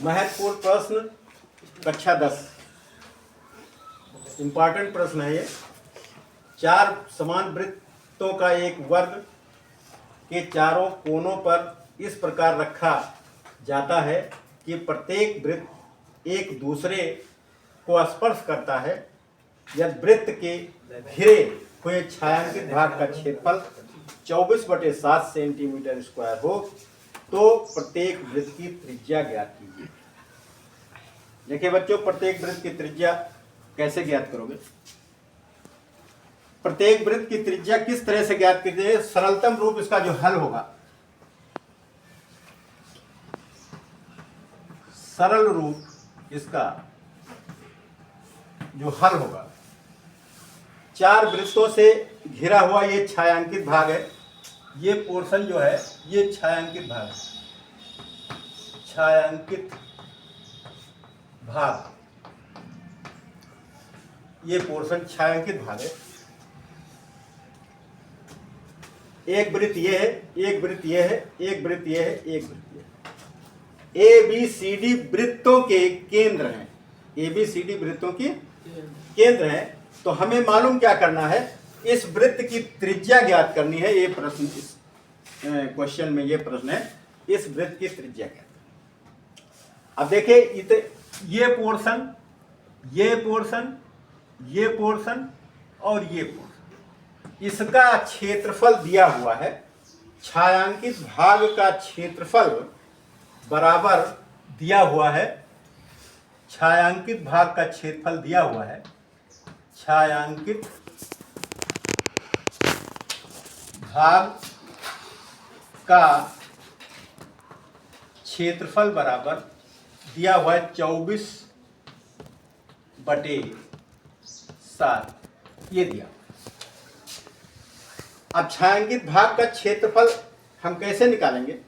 महत्वपूर्ण प्रश्न कक्षा 10 इम्पॉर्टेंट प्रश्न है ये। चार समान वृत्तों का एक वर्ग के चारों कोनों पर इस प्रकार रखा जाता है कि प्रत्येक वृत्त एक दूसरे को स्पर्श करता है। यदि वृत्त के घिरे हुए छायांकित भाग का क्षेत्रफल 24/7 सेंटीमीटर स्क्वायर हो तो प्रत्येक वृत्त की त्रिज्या ज्ञात कीजिए। देखिए बच्चों, प्रत्येक वृत्त की त्रिज्या कैसे ज्ञात करोगे? प्रत्येक वृत्त की त्रिज्या किस तरह से ज्ञात कीजिए? सरलतम रूप इसका जो हल होगा, सरल रूप इसका जो हल होगा, चार वृत्तों से घिरा हुआ ये छायांकित भाग है। ये पोर्शन जो है ये छायांकित भाग है, छायांकित भाग, ये पोर्शन छायांकित भाग है। एक वृत्त ये है, एक वृत्त ये है, एक वृत्त ये है, एक वृत्त ये है। ए बी सी डी वृत्तों के केंद्र हैं, ए बी सी डी वृत्तों के केंद्र हैं। तो हमें मालूम क्या करना है? इस वृत्त की त्रिज्या ज्ञात करनी है। ये प्रश्न, इस क्वेश्चन में ये प्रश्न है, इस वृत्त की त्रिज्या क्या है। अब देखिए, ये पोर्शन, ये पोर्शन, ये पोर्शन और ये पोर्शन, इसका क्षेत्रफल दिया हुआ है। छायांकित भाग का क्षेत्रफल बराबर दिया हुआ है, छायांकित भाग का क्षेत्रफल दिया हुआ है, छायांकित भाग का क्षेत्रफल बराबर दिया हुआ है 24/7, ये दिया। अब छायांकित भाग का क्षेत्रफल हम कैसे निकालेंगे?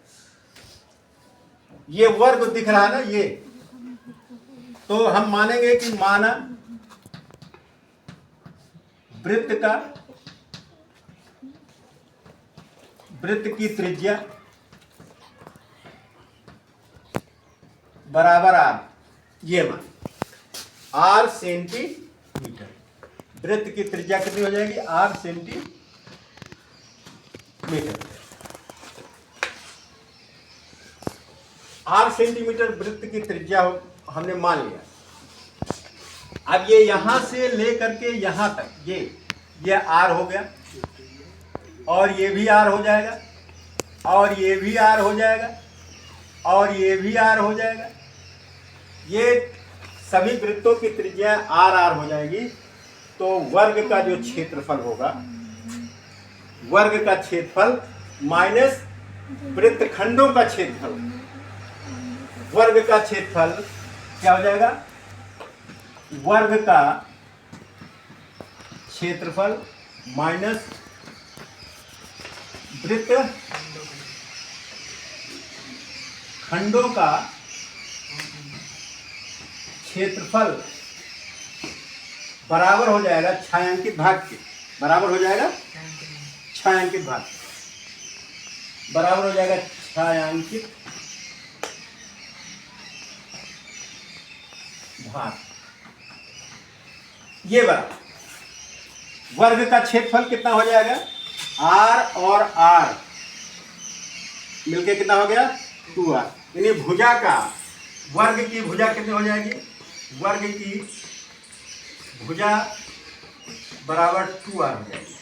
ये वर्ग दिख रहा है ना, ये तो हम मानेंगे कि माना वृत्त की त्रिज्या बराबर आर, ये मान आर सेंटीमीटर। वृत्त की त्रिज्या कितनी हो जाएगी? R centimetre. आर सेंटीमीटर वृत्त की त्रिज्या हमने मान लिया। अब ये यहां से लेकर के यहां तक ये आर हो गया, और ये भी आर हो जाएगा, और ये भी आर हो जाएगा, और ये भी आर हो जाएगा। ये सभी वृत्तों की त्रिज्या आर आर हो जाएगी। तो वर्ग का जो क्षेत्रफल होगा, वर्ग का क्षेत्रफल माइनस वृत्तखंडों का क्षेत्रफल, वर्ग का क्षेत्रफल क्या हो जाएगा? वर्ग का क्षेत्रफल माइनस वृत्त खंडों का क्षेत्रफल बराबर हो जाएगा छायांकित भाग के, बराबर हो जाएगा छायांकित भाग, बराबर हो जाएगा छायांकित भाग। ये बराबर वर्ग का क्षेत्रफल कितना हो जाएगा? आर और आर मिलके कितना हो गया? 2r। यानी भुजा का, वर्ग की भुजा कितनी हो जाएगी? वर्ग की भुजा बराबर 2r हो जाएगी।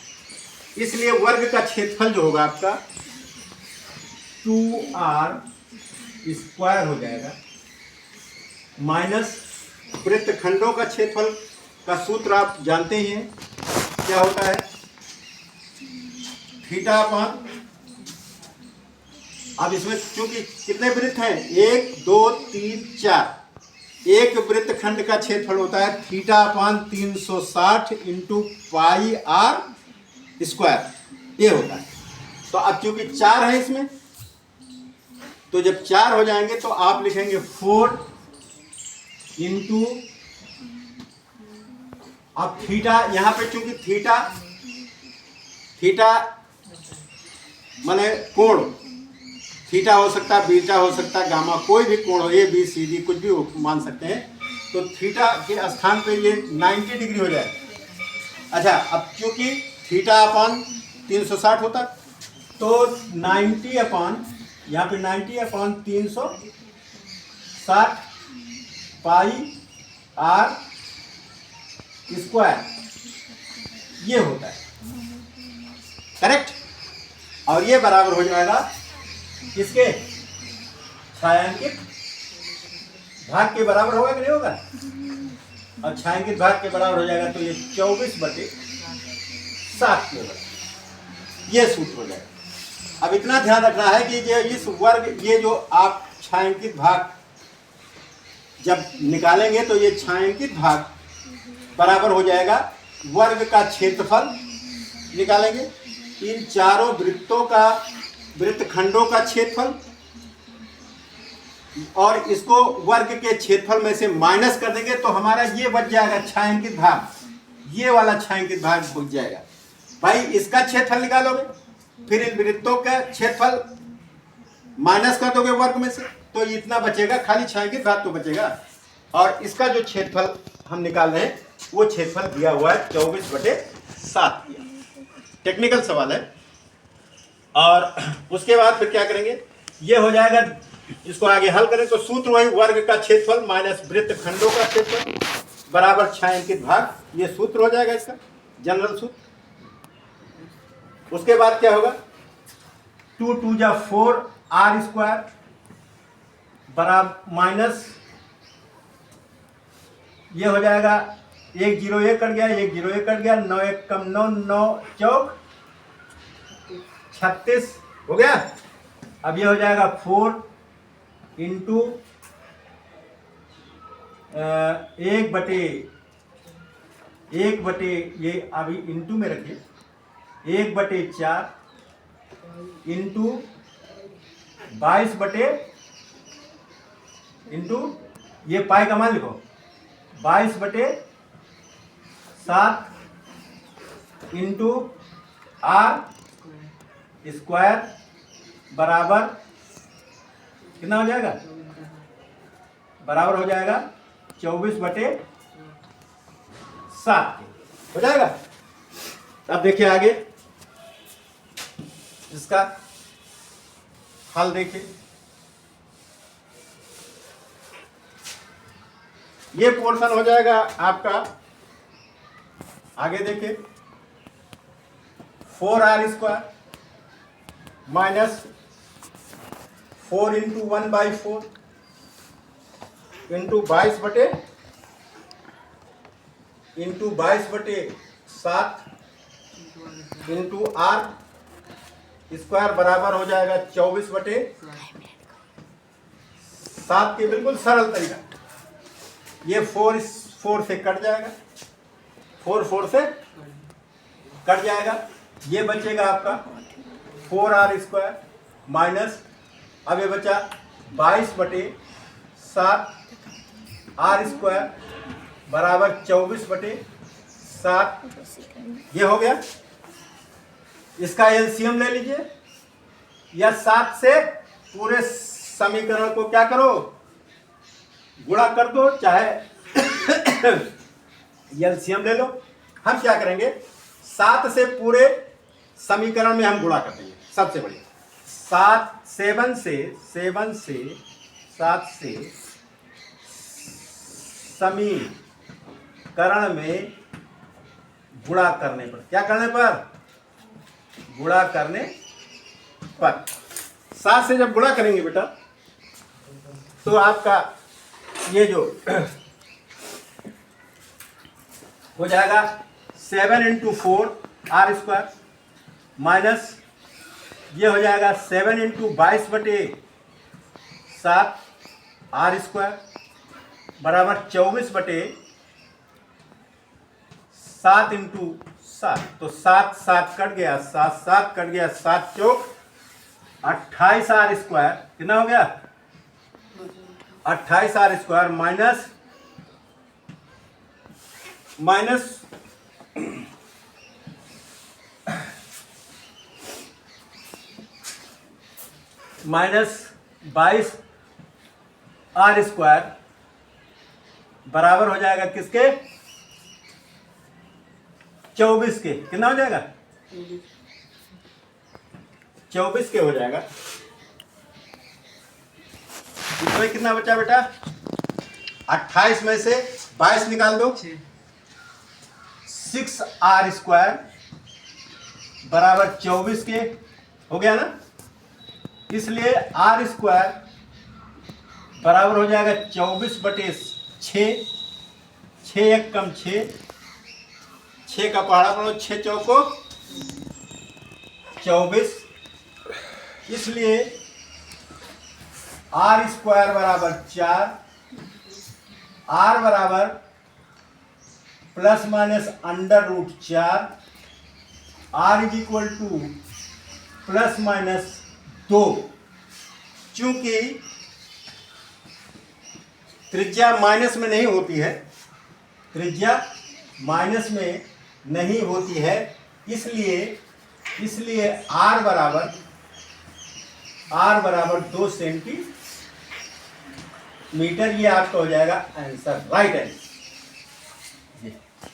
इसलिए वर्ग का क्षेत्रफल जो होगा आपका 2r स्क्वायर हो जाएगा, माइनस वृत्तखंडों का क्षेत्रफल का सूत्र आप जानते ही हैं, क्या होता है? थीटा अपान, अब इसमें चूंकि कितने वृत्त हैं? 1 2 3 4, एक वृत्तखंड का क्षेत्रफल होता है theta upon 360 into pi r square, ये होता है। तो अब चूंकि 4 है इसमें, तो जब 4 हो जाएंगे तो आप लिखेंगे 4 इंटू, अब थीटा यहां पे चूंकि थीटा माने कोण, थीटा हो सकता है, बीटा हो सकता है, गामा, कोई भी कोण हो, ए बी सी डी कुछ भी हो मान सकते हैं। तो थीटा के स्थान पे ये 90 डिग्री हो जाए। अच्छा, अब क्योंकि थीटा अपॉन 360 होता, तो 90 अपॉन, यहाँ पे 90 अपॉन 360 पाई आर स्क्वायर ये होता है, करेक्ट। और ये बराबर हो जाएगा किसके, छायांकित भाग के बराबर होगा कि नहीं होगा। और छायांकित भाग के बराबर हो जाएगा तो ये 24/7 होगा, ये सूत्र हो जाएगा। अब इतना ध्यान रखना है कि ये इस वर्ग, ये जो आप छायांकित भाग जब निकालेंगे तो ये छायांकित भाग बराबर हो जाएगा वर्ग का क्षेत्रफल निकालेंगे, इन चारों वृत्तों का, वृत्तखंडों का क्षेत्रफल, और इसको वर्ग के क्षेत्रफल में से माइनस कर देंगे तो हमारा ये बच जाएगा छायांकित भाग, ये वाला छायांकित भाग बच जाएगा। भाई इसका क्षेत्रफल निकालोगे, फिर इन वृत्तों का क्षेत्रफल माइनस कर दोगे वर्ग में से, तो इतना बचेगा, खाली छायांकित भाग तो बचेगा। और इसका जो क्षेत्रफल हम निकाल रहे हैं वो क्षेत्रफल दिया हुआ है 24/7 दिया। टेक्निकल सवाल है। और उसके बाद फिर क्या करेंगे, ये हो जाएगा, इसको आगे हल करें तो सूत्र वही, वर्ग का क्षेत्रफल माइनस वृत्तखंडों का क्षेत्रफल बराबर छायांकित भाग, ये सूत्र हो जाएगा इसका जनरल सूत्र। उसके बाद क्या होगा, 2 2 जा 4 आर स्क्वायर बराबर माइनस, ये हो जाएगा 1 0 1 कट गया, 1 0 1 कट गया, 9 1 कम 9, 9 चौक 36 हो गया। अब ये हो जाएगा 4 इंटू 1/, ये अभी इंटू में रखिए, 1/4 इंटू 22 इंटू, ये पाई का मान लिखो, 22/7 इंटू आर स्क्वायर बराबर कितना हो जाएगा, बराबर हो जाएगा 24/7 हो जाएगा। अब देखिए आगे इसका हल देखिए, ये पोर्शन हो जाएगा आपका, आगे देखिए 4r square minus 4 into 1/4 into 22/7 into r square बराबर हो जाएगा 24/7 के बिल्कुल सरल तरीका। ये 4 से कट जाएगा, 4 से कट जाएगा, ये बचेगा आपका 4r स्क्वायर माइनस, अब ये बचा 22/7 आर स्क्वायर बराबर 24/7, ये हो गया। इसका एलसीएम ले लीजिए, या 7 से पूरे समीकरण को क्या करो, गुणा कर दो, चाहे एलसीएम ले लो। हम क्या करेंगे, 7 से पूरे समीकरण में हम गुणा कर देंगे, सबसे बढ़िया 7 से समीकरण में गुणा करने पर, क्या करने पर, गुणा करने पर 7 से जब गुणा करेंगे बेटा तो आपका ये जो हो जाएगा 7 इंटू 4 आर स्क्वायर माइनस, ये हो जाएगा 7 इंटू 22/7 आर स्क्वायर बराबर 24/7 इंटू 7, तो 7 7 कट गया, 7 7 कट गया, 7 चौक 28 आर स्क्वायर, कितना हो गया 28 r square minus 24 -22 r square बराबर हो जाएगा किसके? 24 के। कितना हो जाएगा? 24 के हो जाएगा। इसमें कितना बचा बेटा? 28 में से 22 निकाल दो। 6r स्क्वायर बराबर 24 के हो गया ना। इसलिए r स्क्वायर बराबर हो जाएगा 24/6। 6 एक कम 6, 6 का पहाड़ा पढ़ो, 6 चौको 24। इसलिए r स्क्वायर बराबर 4, r बराबर ±√4, r इज इक्वल टू ±2। चूंकि त्रिज्या माइनस में नहीं होती है, त्रिज्या माइनस में नहीं होती है, इसलिए r बराबर 2 सेंटीमीटर। ये आपका हो जाएगा आंसर, राइट आंसर।